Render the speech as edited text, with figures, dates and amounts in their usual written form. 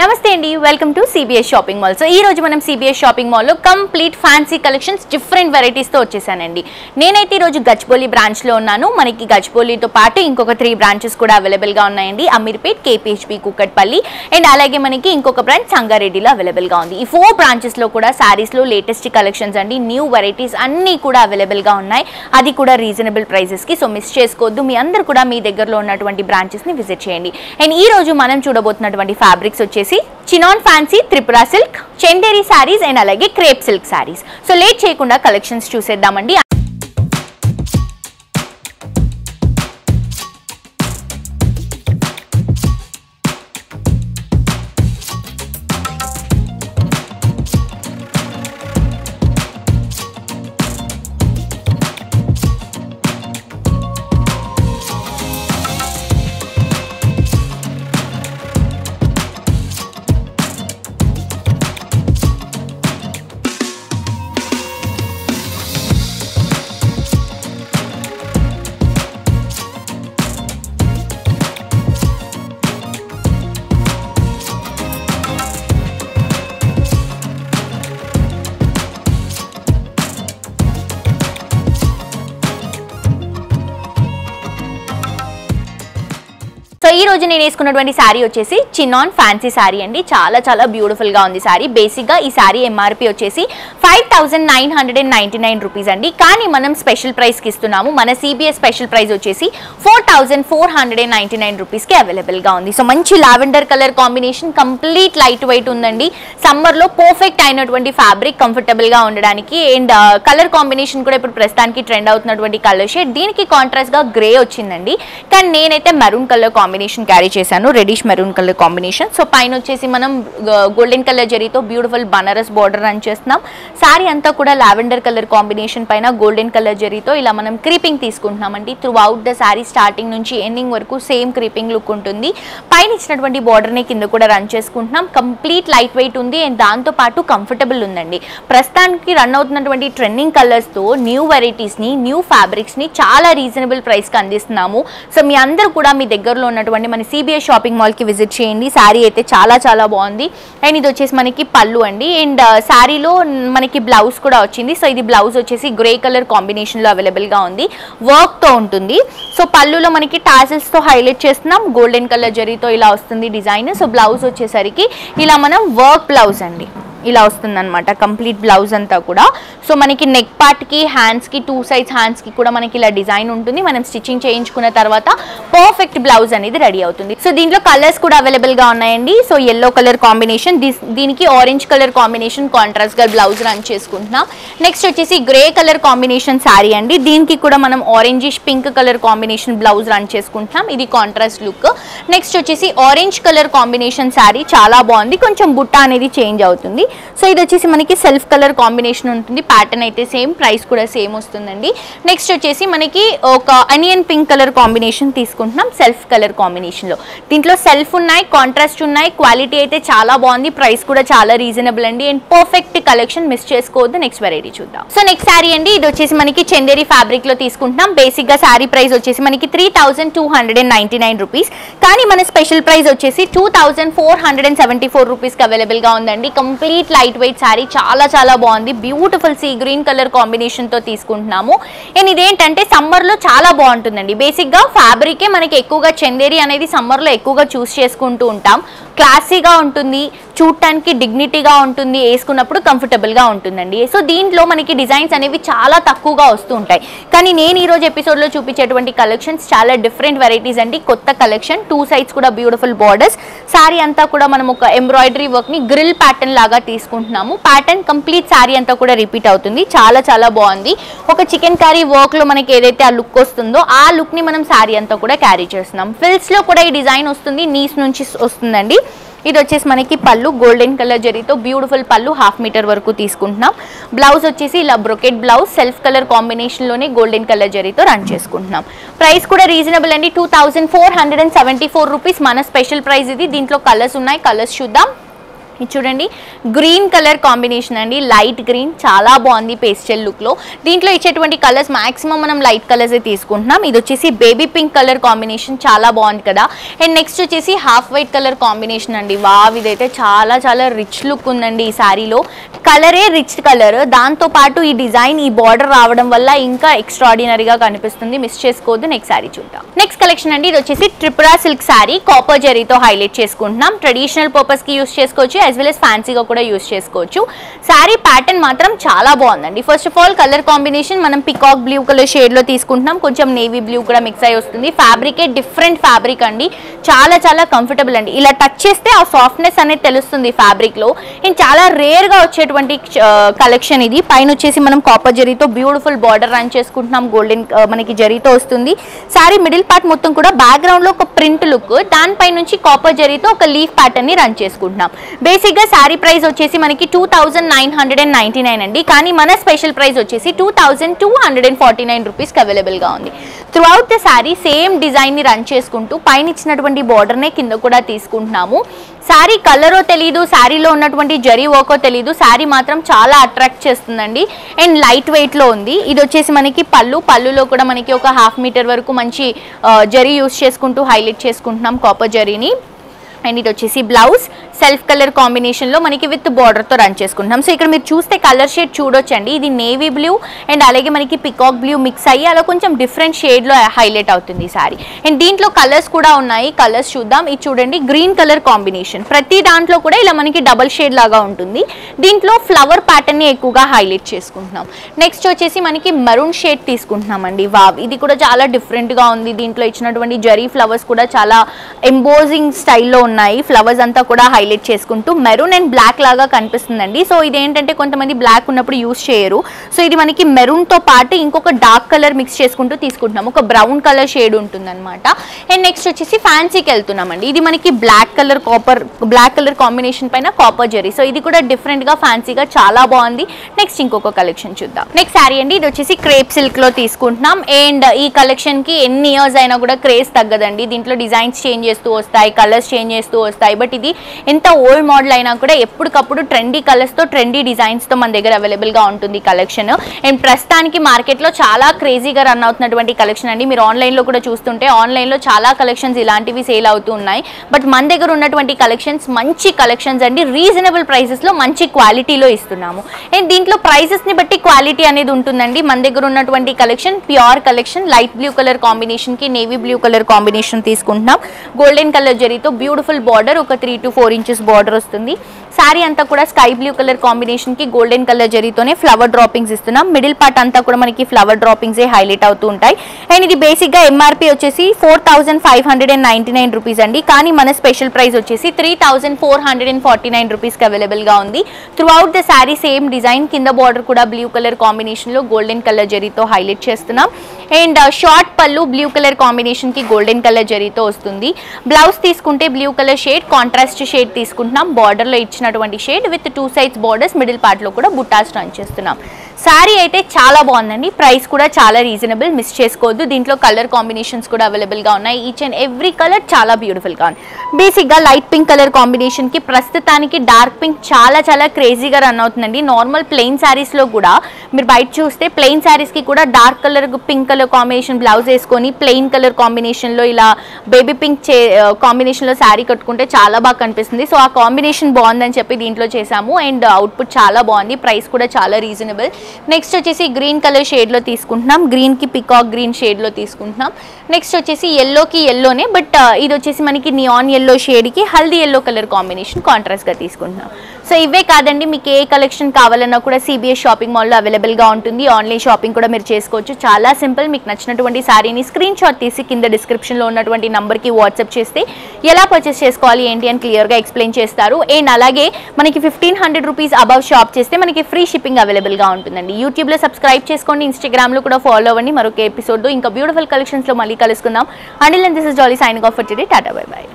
నమస్తే అండి, welcome to CBS shopping మాల్. సో ఈ రోజు మనం సిబిఎస్ షాపింగ్ మాల్లో కంప్లీట్ ఫ్యాన్సీ కలెక్షన్స్ డిఫరెంట్ వెరైటీస్తో వచ్చేసానండి. నేనైతే ఈరోజు గచ్చిబౌలి బ్రాంచ్లో ఉన్నాను. మనకి గచ్చిబౌలితో పాటు ఇంకొక 3 బ్రాంచెస్ కూడా అవైలబుల్గా ఉన్నాయండి. అమీర్పేట్, కేపీహెచ్బి, కూకట్పల్లి అండ్ అలాగే మనకి ఇంకొక బ్రాంచ్ సంగారెడ్డిలో అవైలబుల్గా ఉంది. ఈ 4 బ్రాంచెస్లో కూడా శారీస్లో లేటెస్ట్ కలెక్షన్స్ అండి, న్యూ వెరైటీస్ అన్నీ కూడా అవైలబుల్గా ఉన్నాయి. అది కూడా రీజనబుల్ ప్రైజెస్కి. సో మిస్ చేసుకోవద్దు. మీ అందరూ కూడా మీ దగ్గరలో ఉన్నటువంటి బ్రాంచెస్ని విజిట్ చేయండి. అండ్ ఈ రోజు మనం చూడబోతున్నటువంటి ఫ్యాబ్రిక్స్ వచ్చేసి chinon fancy, Tripura silk, Chanderi saris and అలాగే crepe silk saris. So late చేయకుండా కలెక్షన్స్ చూసేద్దామండి. సో ఈ రోజు నేను వేసుకున్నటువంటి శారీ వచ్చేసి చినాన్ ఫ్యాన్సీ శారీ అండి. చాలా చాలా బ్యూటిఫుల్ గా ఉంది శారీ. బేసిక్ గా ఈ శారీ ఎంఆర్పి వచ్చేసి 5999 రూపీస్ అండి. కానీ మనం స్పెషల్ ప్రైస్ కి ఇస్తున్నాము. మన సిబిఎస్ స్పెషల్ ప్రైస్ వచ్చేసి 4499 రూపీస్ కి అవైలబుల్ గా ఉంది. సో మంచి lavender colour combination, complete light wait ఉందండి. సమ్మర్ లో పర్ఫెక్ట్ అయినటువంటి ఫ్యాబ్రిక్, కంఫర్టబుల్ గా ఉండడానికి. అండ్ కలర్ కాంబినేషన్ కూడా ఇప్పుడు ప్రస్తుతానికి ట్రెండ్ అవుతున్నటువంటి కలర్ షేడ్. దీనికి కాంట్రాస్ట్ గా గ్రే వచ్చిందండి. కానీ నేనైతే మెరూన్ కలర్ కాంబినేషన్ క్యారీ చేశాను, reddish maroon colour combination. So పైన వచ్చేసి మనం గోల్డెన్ కలర్ జరీతో బ్యూటిఫుల్ బనారస్ బార్డర్ రన్ చేస్తున్నాం. శారీ అంతా కూడా లావెండర్ కలర్ కాంబినేషన్ పైన గోల్డెన్ కలర్ జరీతో ఇలా మనం క్రీపింగ్ తీసుకుంటున్నామండి. Throughout the sari starting నుంచి ఎండింగ్ వరకు సేమ్ క్రీపింగ్ లుక్ ఉంటుంది. పైన ఇచ్చినటువంటి బార్డర్ని కింద కూడా రన్ చేసుకుంటున్నాం. కంప్లీట్ లైట్ వెయిట్ ఉంది అండ్ దాంతో పాటు కంఫర్టబుల్ ఉందండి. ప్రస్తుతానికి రన్ అవుతున్నటువంటి ట్రెండింగ్ కలర్స్తో న్యూ వెరైటీస్ని, న్యూ ఫ్యాబ్రిక్స్ని చాలా రీజనబుల్ ప్రైస్కి అందిస్తున్నాము. సో మీ అందరూ కూడా మీ దగ్గరలో ఉన్నటువంటి మన సిబిఎస్ షాపింగ్ మాల్కి విజిట్ చేయండి. శారీ అయితే చాలా చాలా బాగుంది. అండ్ ఇది వచ్చేసి మనకి పళ్ళు అండి. అండ్ శారీలో మనకి బ్లౌజ్ కూడా వచ్చింది. సో ఇది బ్లౌజ్ వచ్చేసి గ్రే కలర్ కాంబినేషన్లో అవైలబుల్గా ఉంది, వర్క్తో ఉంటుంది. సో పళ్ళులో మనకి టాసిల్స్తో హైలైట్ చేస్తున్నాం. గోల్డెన్ కలర్ జరీతో ఇలా వస్తుంది డిజైన్. సో బ్లౌజ్ వచ్చేసరికి ఇలా మనం వర్క్ బ్లౌజ్ అండి, ఇలా వస్తుంది అనమాట కంప్లీట్ బ్లౌజ్ అంతా కూడా. సో మనకి నెక్ పార్ట్కి, హ్యాండ్స్కి, 2 సైడ్స్ హ్యాండ్స్కి కూడా మనకి ఇలా డిజైన్ ఉంటుంది. మనం స్టిచ్చింగ్ చేయించుకున్న తర్వాత పర్ఫెక్ట్ బ్లౌజ్ అనేది రెడీ అవుతుంది. సో దీంట్లో కలర్స్ కూడా అవైలబుల్గా ఉన్నాయండి. సో ఎల్లో కలర్ కాంబినేషన్, దీనికి ఆరెంజ్ కలర్ కాంబినేషన్ కాంట్రాస్ట్గా బ్లౌజ్ రన్ చేసుకుంటున్నాం. నెక్స్ట్ వచ్చేసి గ్రే కలర్ కాంబినేషన్ శారీ అండి. దీనికి కూడా మనం orangish pink colour combination blouse run చేసుకుంటున్నాం. ఇది కాంట్రాస్ట్ లుక్. నెక్స్ట్ వచ్చేసి ఆరెంజ్ కలర్ కాంబినేషన్ శారీ, చాలా బాగుంది. కొంచెం బుట్ట అనేది చేంజ్ అవుతుంది. సో ఇది వచ్చేసి మనకి సెల్ఫ్ కలర్ కాంబినేషన్ ఉంటుంది. ప్యాటర్న్ అయితే సేమ్, ప్రైస్ కూడా సేమ్ వస్తుందండి. నెక్స్ట్ వచ్చేసి మనకి ఒక అనియన్ పింక్ కలర్ కాంబినేషన్ తీసుకుంటున్నాం సెల్ఫ్ కలర్ కాంబినేషన్లో. దీంట్లో సెల్ఫ్ ఉన్నాయి, కాంట్రాస్ట్ ఉన్నాయి. క్వాలిటీ అయితే చాలా బాగుంది. ప్రైస్ కూడా చాలా రీజనబుల్ అండి. అండ్ పర్ఫెక్ట్ కలెక్షన్, మిస్ చేసుకోవద్దు. నెక్స్ట్ వెరైటీ చూద్దాం. సో నెక్స్ట్ శారీ అండి. ఇది వచ్చేసి మనకి చందేరి ఫ్యాబ్రిక్ లో తీసుకుంటున్నాం. బేసిక్ గా శారీ ప్రైస్ వచ్చేసి మనకి 3299 రూపీస్. కానీ మన స్పెషల్ ప్రైస్ వచ్చేసి 2474 రూపీస్ కి అవైలబుల్ గా ఉందండి. కంప్లీట్ లైట్ వెయిట్ శారీ, చాలా చాలా బాగుంది. Beautiful sea green colour combination తో తీసుకుంటున్నాము. అండ్ ఇదేంటంటే సమ్మర్ లో చాలా బాగుంటుందండి. బేసిక్ గా ఫ్యాబ్రికే మనకి ఎక్కువగా చందేరి అనేది సమ్మర్ లో ఎక్కువగా చూస్ చేసుకుంటూ ఉంటాం. క్లాసీగా ఉంటుంది, చూడటానికి డిగ్నిటీగా ఉంటుంది, వేసుకున్నప్పుడు కంఫర్టబుల్గా ఉంటుందండి. సో దీంట్లో మనకి డిజైన్స్ అనేవి చాలా తక్కువగా వస్తూ ఉంటాయి. కానీ నేను ఈరోజు ఎపిసోడ్లో చూపించేటువంటి కలెక్షన్స్ చాలా డిఫరెంట్ వెరైటీస్ అండి. కొత్త కలెక్షన్, 2 సైడ్స్ కూడా బ్యూటిఫుల్ బార్డర్స్. శారీ అంతా కూడా మనం ఒక ఎంబ్రాయిడరీ వర్క్ని గ్రిల్ ప్యాటర్న్ లాగా తీసుకుంటున్నాము. ప్యాటర్న్ కంప్లీట్ శారీ అంతా కూడా రిపీట్ అవుతుంది. చాలా చాలా బాగుంది. ఒక చికెన్ కర్రీ వర్క్లో మనకి ఏదైతే ఆ లుక్ వస్తుందో ఆ లుక్ని మనం శారీ అంతా కూడా క్యారీ చేస్తున్నాం. ఫిల్స్లో కూడా ఈ డిజైన్ వస్తుంది, నీస్ నుంచి వస్తుందండి. ఇది వచ్చేసి మనకి పళ్ళు గోల్డెన్ కలర్ జరీతో బ్యూటిఫుల్ పళ్ళు, 1/2 మీటర్ వరకు తీసుకుంటున్నాం. బ్లౌజ్ వచ్చేసి ఇలా బ్రొకెట్ బ్లౌజ్, సెల్ఫ్ కలర్ కాంబినేషన్లోనే గోల్డెన్ కలర్ జరీతో రన్ చేసుకుంటున్నాం. ప్రైస్ కూడా రీజనబుల్ అండి, 2474 రూపీస్ మన స్పెషల్ ప్రైస్ ఇది. దీంట్లో కలర్స్ ఉన్నాయి, కలర్స్ చూద్దాం. ఇది చూడండి గ్రీన్ కలర్ కాంబినేషన్ అండి, లైట్ గ్రీన్, చాలా బాగుంది పేస్టల్ లుక్లో. దీంట్లో ఇచ్చేటువంటి కలర్స్ మాక్సిమం మనం లైట్ కలర్సే తీసుకుంటున్నాం. ఇది వచ్చేసి బేబీ పింక్ కలర్ కాంబినేషన్, చాలా బాగుంది కదా. అండ్ నెక్స్ట్ వచ్చేసి హాఫ్ వైట్ కలర్ కాంబినేషన్ అండి. వావ్, ఇదైతే చాలా చాలా రిచ్ లుక్ ఉందండి. ఈ శారీలో కలరే రిచ్ కలర్, దాంతోపాటు ఈ డిజైన్, ఈ బార్డర్ రావడం వల్ల ఇంకా ఎక్స్ట్రాడినరీగా కనిపిస్తుంది. మిస్ చేసుకోవద్దు. నెక్స్ట్ శారీ చూద్దాం. నెక్స్ట్ కలెక్షన్ అండి, ఇది వచ్చేసి ట్రిపురా సిల్క్ శారీ, కాపర్ జరీతో హైలైట్ చేసుకుంటున్నాం. ట్రెడిషనల్ పర్పస్కి యూస్ చేసుకోవచ్చు, యాజ్ వెల్ as ఫ్యాన్సీగా కూడా యూస్ చేసుకోవచ్చు. శారీ ప్యాటర్న్ మాత్రం చాలా బాగుందండి. First of all colour combination మనం పికాక్ బ్లూ కలర్ షేడ్లో తీసుకుంటున్నాం, కొంచెం నేవీ బ్లూ కూడా మిక్స్ అయి వస్తుంది. ఫ్యాబ్రికే డిఫరెంట్ ఫ్యాబ్రిక్ అండి, చాలా చాలా కంఫర్టబుల్ అండి. ఇలా టచ్ చేస్తే ఆ సాఫ్ట్నెస్ అనేది తెలుస్తుంది ఫ్యాబ్రిక్లో. అండ్ చాలా రేర్గా వచ్చేటువంటి కలెక్షన్ ఇది. పైన వచ్చేసి మనం కాపర్ జరీతో బ్యూటిఫుల్ బార్డర్ రన్ చేసుకుంటున్నాం, గోల్డెన్ మనకి జరీతో వస్తుంది. శారీ మిడిల్ పార్ట్ మొత్తం కూడా బ్యాక్గ్రౌండ్లో ఒక ప్రింట్ లుక్, దానిపై నుంచి కాపర్ జరీతో ఒక లీఫ్ ప్యాటర్న్ని రన్ చేసుకుంటున్నాం. బేసిక్గా శారీ ప్రైస్ వచ్చేసి మనకి 2999 అండి, కానీ మన స్పెషల్ ప్రైస్ వచ్చేసి 2249 రూపీస్కి అవైలబుల్గా ఉంది. Throughout the sari same డిజైన్ని రన్ చేసుకుంటూ పైన ఇచ్చినటువంటి బార్డర్నే కింద కూడా తీసుకుంటున్నాము. శారీ కలరో తెలీదు, శారీలో ఉన్నటువంటి జరీ వర్కో తెలీదు, శారీ మాత్రం చాలా అట్రాక్ట్ చేస్తుందండి. అండ్ లైట్ వెయిట్లో ఉంది. ఇది వచ్చేసి మనకి పళ్ళులో కూడా మనకి ఒక 1/2 మీటర్ వరకు మంచి జరీ యూస్ చేసుకుంటూ హైలైట్ చేసుకుంటున్నాం కాపర్ జరీని. అండ్ ఇది వచ్చేసి బ్లౌజ్ సెల్ఫ్ కలర్ కాంబినేషన్లో మనకి విత్ బార్డర్తో రన్ చేసుకుంటున్నాం. సో ఇక్కడ మీరు చూస్తే కలర్ షేడ్ చూడొచ్చండి, ఇది నేవీ బ్లూ అండ్ అలాగే మనకి పికాక్ బ్లూ మిక్స్ అయ్యి అలా కొంచెం డిఫరెంట్ షేడ్లో హైలైట్ అవుతుంది ఈ సారీ. అండ్ దీంట్లో కలర్స్ కూడా ఉన్నాయి, కలర్స్ చూద్దాం. ఇది చూడండి గ్రీన్ కలర్ కాంబినేషన్, ప్రతి దాంట్లో కూడా ఇలా మనకి డబల్ షేడ్ లాగా ఉంటుంది. దీంట్లో ఫ్లవర్ ప్యాటర్న్ని ఎక్కువగా హైలైట్ చేసుకుంటున్నాం. నెక్స్ట్ వచ్చేసి మనకి మెరూన్ షేడ్ తీసుకుంటున్నామండి. వావ్, ఇది కూడా చాలా డిఫరెంట్గా ఉంది. దీంట్లో ఇచ్చినటువంటి జరీ ఫ్లవర్స్ కూడా చాలా ఎంబోజింగ్ స్టైల్లో ఉన్నాయి. ఫ్లవర్స్ అంతా కూడా హైలైట్ చేసుకుంటూ మెరూన్ అండ్ బ్లాక్ లాగా కనిపిస్తుందండి. సో ఇది ఏంటంటే కొంతమంది బ్లాక్ ఉన్నప్పుడు యూస్ చేయరు, సో ఇది మనకి మెరూన్ తో పాటు ఇంకొక డార్క్ కలర్ మిక్స్ చేసుకుంటూ తీసుకుంటున్నాం, ఒక బ్రౌన్ కలర్ షేడ్ ఉంటుంది అనమాట. అండ్ నెక్స్ట్ వచ్చేసి ఫ్యాన్సీకి వెళ్తున్నామండి. ఇది మనకి బ్లాక్ కలర్ కాంబినేషన్ పైన కాపర్ జరీ, సో ఇది కూడా డిఫరెంట్ గా ఫ్యాన్సీగా చాలా బాగుంది. నెక్స్ట్ ఇంకొక కలెక్షన్ చూద్దాం. నెక్స్ట్ శారీ అండి, ఇది వచ్చేసి క్రేప్ సిల్క్ లో తీసుకుంటున్నాం. అండ్ ఈ కలెక్షన్ కి ఎన్ని ఇయర్స్ అయినా కూడా క్రేజ్ తగ్గదండి. దీంట్లో డిజైన్స్ చేంజ్ చేస్తూ వస్తాయి, కలర్స్ చేంజ్ చేస్తూ వస్తాయి. బట్ ఇది ఎంత ఓల్డ్ మోడల్ అయినా కూడా ఎప్పటికప్పుడు ట్రెండీ కలర్స్తో ట్రెండీ డిజైన్స్తో మన దగ్గర అవైలబుల్గా ఉంటుంది కలెక్షన్. అండ్ ప్రస్తుతానికి మార్కెట్లో చాలా క్రేజీగా రన్ అవుతున్నటువంటి కలెక్షన్ అండి. మీరు ఆన్లైన్లో కూడా చూస్తుంటే ఆన్లైన్లో చాలా కలెక్షన్స్ ఇలాంటివి సేల్ అవుతూ ఉన్నాయి. బట్ మన దగ్గర ఉన్నటువంటి కలెక్షన్స్ మంచి కలెక్షన్స్ అండి, రీజనబుల్ ప్రైసెస్లో మంచి క్వాలిటీలో ఇస్తున్నాము. అండ్ దీంట్లో ప్రైసెస్ని బట్టి క్వాలిటీ అనేది ఉంటుందండి. మన దగ్గర ఉన్నటువంటి collection pure collection, light blue colour కాంబినేషన్కి నేవీ బ్లూ కలర్ కాంబినేషన్ తీసుకుంటున్నాం. గోల్డెన్ కలర్ జరీతో బ్యూటిఫుల్ బార్డర్, ఒక 3 to 4 inches బార్డర్ వస్తుంది. శారీ అంతా కూడా స్కై బ్లూ కలర్ కాంబినేషన్ కి గోల్డెన్ కలర్ జరీతోనే ఫ్లవర్ డ్రాపింగ్స్ ఇస్తున్నాం. మిడిల్ పార్ట్ అంతా కూడా మనకి ఫ్లవర్ డ్రాపింగ్స్ హైలైట్ అవుతూ ఉంటాయి. అండ్ ఇది బేసిక్ గా ఎంఆర్పీ వచ్చేసి 4599 రూపీస్ అండి, కానీ మన స్పెషల్ ప్రైస్ వచ్చేసి 3449 రూపీస్ కి అవైలబుల్ గా ఉంది. Throughout the sari same design, కింద బార్డర్ కూడా బ్లూ కలర్ కాంబినేషన్ లో గోల్డెన్ కలర్ జరీతో హైలైట్ చేస్తున్నాం. అండ్ షార్ట్ పళ్ళు బ్లూ కలర్ కాంబినేషన్ కి గోల్డెన్ కలర్ జరీతో వస్తుంది. బ్లౌజ్ తీసుకుంటే blue colour shade, contrast shade తీసుకుంటున్నాం. బార్డర్ లో ఇచ్చినటువంటి shade with 2 sides borders, middle part లో కూడా బుట్టాస్ రన్ చేస్తున్నాం. శారీ అయితే చాలా బాగుందండి, ప్రైస్ కూడా చాలా రీజనబుల్, మిస్ చేసుకోవద్దు. దీంట్లో కలర్ కాంబినేషన్స్ కూడా అవైలబుల్ గా ఉన్నాయి. ఈచ్ అండ్ ఎవ్రీ కలర్ చాలా బ్యూటిఫుల్ గా ఉంది. బేసిక్ గా లైట్ పింక్ కలర్ కాంబినేషన్ కి ప్రస్తుతానికి డార్క్ పింక్ చాలా చాలా క్రేజీగా రన్ అవుతుందండి. నార్మల్ ప్లెయిన్ శారీస్ లో కూడా మీరు బయట చూస్తే ప్లెయిన్ శారీస్ కి కూడా dark colour pink colour combination blouse వేసుకొని ప్లెయిన్ కలర్ కాంబినేషన్ లో ఇలా బేబీ పింక్ కాంబినేషన్ లో శారీ కట్టుకుంటే చాలా బాగా కనిపిస్తుంది. సో ఆ కాంబినేషన్ బాగుందని చెప్పి దీంట్లో చేసాము. అండ్ అవుట్పుట్ చాలా బాగుంది, ప్రైస్ కూడా చాలా రీజనబుల్. నెక్స్ట్ వచ్చేసి గ్రీన్ కలర్ షేడ్ లో తీసుకుంటున్నాం, గ్రీన్ కి పికాక్ గ్రీన్ షేడ్ లో తీసుకుంటున్నాం. నెక్స్ట్ వచ్చేసి ఎల్లోకి ఎల్లోనే, బట్ ఇది వచ్చేసి మనకి నియాన్ ఎల్లో షేడ్ కి haldi yellow colour combination contrast గా తీసుకుంటున్నాం. సో ఇవే కాదండి, మీకు ఏ కలెక్షన్ కావాలన్నా కూడా సిబిఎస్ షాపింగ్ మాల్లో అవైలబుల్ గా ఉంటుంది. ఆన్లైన్ షాపింగ్ కూడా మీరు చేసుకోవచ్చు, చాలా సింపుల్. మీకు నచ్చినటువంటి శారీని స్క్రీన్ షాట్ తీసి కింద డిస్క్రిప్షన్ లో ఉన్నటువంటి నంబర్ కి వాట్సాప్ చేస్తే ఎలా పర్చేస్ చేసుకోవాలి ఏంటి అని క్లియర్ గా ఎక్స్ప్లెయిన్ చేస్తారు. అండ్ అలాగే మనకి 1500 రూపీస్ అబవ్ షాప్ చేస్తే మనకి ఫ్రీ షిప్పింగ్ అవైలబుల్ గా ఉంటుందండి. యూట్యూబ్ లో సబ్స్క్రైబ్ చేసుకోండి, ఇన్స్టాగ్రామ్ లో కూడా ఫాలో అవ్వండి. మరొక ఎపిసోడ్ ఇంకా బ్యూటిఫుల్ కలెక్షన్స్ లో మళ్ళీ కలుసుకుందాం. Until then this is Jolly signing off for today. Tata bye by.